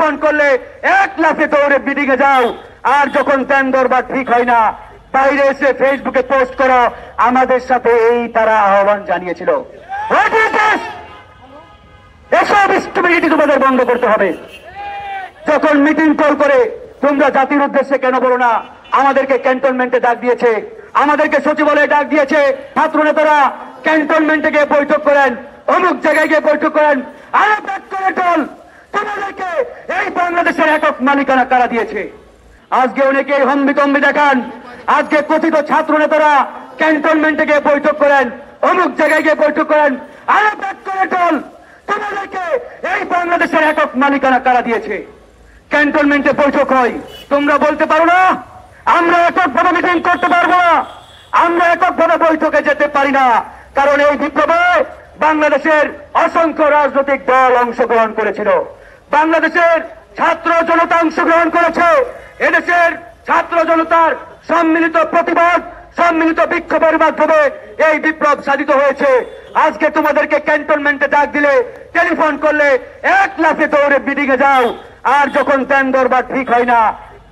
Telephone করলে এক লাফে দৌড়ে মিটিং এ যাও, আর যখন ধ্যান দরবার ঠিক হয় না বাইরে এসে ফেসবুকে পোস্ট করো। আমাদের সাথে এই তারা আহ্বান জানিয়েছিল। এসব স্টুপিডিটি তোমাদের বন্ধ করতে হবে। যখন মিটিং কল করে তোমরা জাতির উদ্দেশ্যে কেন বলো না? আমাদেরকে ক্যান্টনমেন্টে ডাক দিয়েছে, আমাদেরকে সচিবালয়ে ডাক দিয়েছে, ছাত্র নেতারা ক্যান্টনমেন্টে গিয়ে বৈঠক করেন, অমুক জায়গায় গিয়ে বৈঠক করেন। আরো ব্যাক করে দল তোমাদেরকে এই বাংলাদেশের একক মালিকানা কারা দিয়েছে? আজকে অনেকে হম্বিতম্বি দেখান। আজকে কথিত ছাত্র নেতারা ক্যান্টনমেন্টে গিয়ে বৈঠক করেন, অমুক জায়গায় গিয়ে বৈঠক করেন। আরো ব্যাক করে দল তোমাদেরকে এই বাংলাদেশের একক মালিকানা কারা দিয়েছে? ক্যান্টনমেন্টে বৈঠক হয়, তোমরা বলতে পারো না আমরা এককভাবে মিটিং করতে পারবো না, আমরা এককভাবে বৈঠকে যেতে পারি না। কারণ এই বিপ্লবে বাংলাদেশের অসংখ্য রাজনৈতিক দল অংশগ্রহণ করেছিল, বাংলাদেশের ছাত্র জনতা অংশগ্রহণ করেছে। এদেশের ছাত্র জনতার সম্মিলিত প্রতিবাদ, সম্মিলিত বিক্ষোভের মাধ্যমে এই বিপ্লব সাধিত হয়েছে। আজকে তোমাদেরকে ক্যান্টনমেন্টে ডাক দিলে, টেলিফোন করলে এক লাফে দৌড়ে মিটিং এ যাও, আর যখন ধ্যান দরবার ঠিক হয় না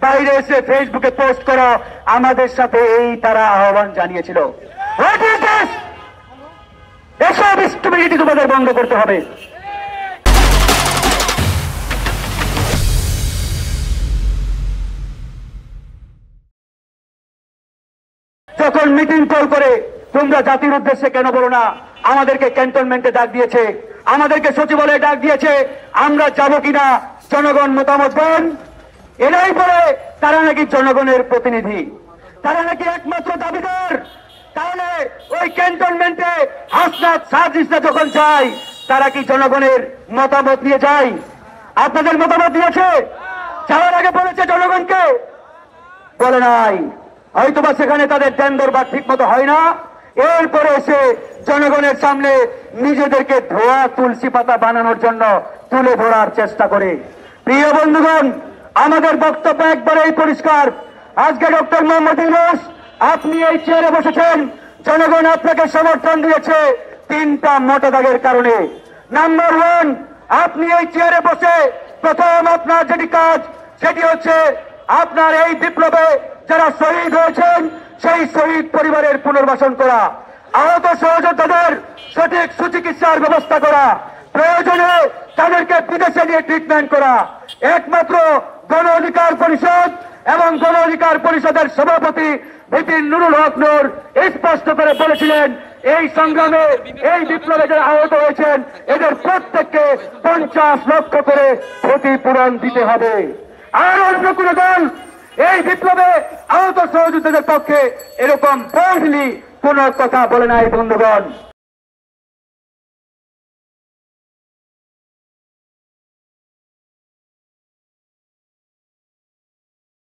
বাইরে এসে ফেসবুকে পোস্ট করো। আমাদের সাথে এই তারা আহ্বান জানিয়েছিল। এসব স্টুপিডিটি তোমাদের বন্ধ করতে হবে। যখন মিটিং কল করে তোমরা জাতির উদ্দেশ্যে কেন বলো না? আমাদেরকে ক্যান্টনমেন্টে ডাক দিয়েছে, আমাদেরকে সচিবালয়ে ডাক দিয়েছে, আমরা যাব কিনা জনগণ মতামত দেন। এরাই বলে তারা নাকি জনগণের প্রতিনিধি, তারা নাকি একমাত্র দাবিদার। তাহলে ওই ক্যান্টনমেন্টে হাসনাত সাজিদরা যখন যায়, তারা কি জনগণের মতামত নিয়ে যায়? আপনাদের মতামত দিয়েছে? যাওয়ার আগে বলেছে জনগণকে? বলে নাই। হয়তোবা সেখানে তাদের ধ্যান দরবার ঠিক মতো হয় না, এরপরে এসে জনগণের সামনে নিজেদেরকে ধোয়া তুলসী পাতা বানানোর জন্য তুলে ধরার চেষ্টা করে। প্রিয় বন্ধুগণ, আমাদের বক্তব্য একবারেই পরিষ্কার। আজকে ডক্টর মোহাম্মদ ইউনূস আপনি এই চেয়ারে বসেছেন, জনগণ আপনাকে সমর্থন দিয়েছে তিনটা মোটা দাগের কারণে। নাম্বার ওয়ান, আপনি এই চেয়ারে বসে প্রথম আপনার যেটি কাজ সেটি হচ্ছে আপনার এই বিপ্লবে যারা শহীদ হয়েছেন সেই শহীদ পরিবারের পুনর্বাসন করা, আহত সহযোদ্ধাদের সঠিক সুচিকিৎসার ব্যবস্থা করা, প্রয়োজনে তাদেরকে বিদেশে নিয়ে ট্রিটমেন্ট করা। একমাত্র গণ অধিকার পরিষদ এবং গণ অধিকার পরিষদের সভাপতি বিপিন নুরুল হক নূর স্পষ্ট করে বলেছিলেন, এই সংগ্রামে এই বিপ্লবে যারা আহত হয়েছেন এদের প্রত্যেককে 50 লক্ষ করে ক্ষতিপূরণ দিতে হবে। আর অন্য কোন দল এই বিপ্লবে আহত সহযোদ্ধাদের পক্ষে এরকম বললি কোন কথা বলে নাই। বন্ধুগণ,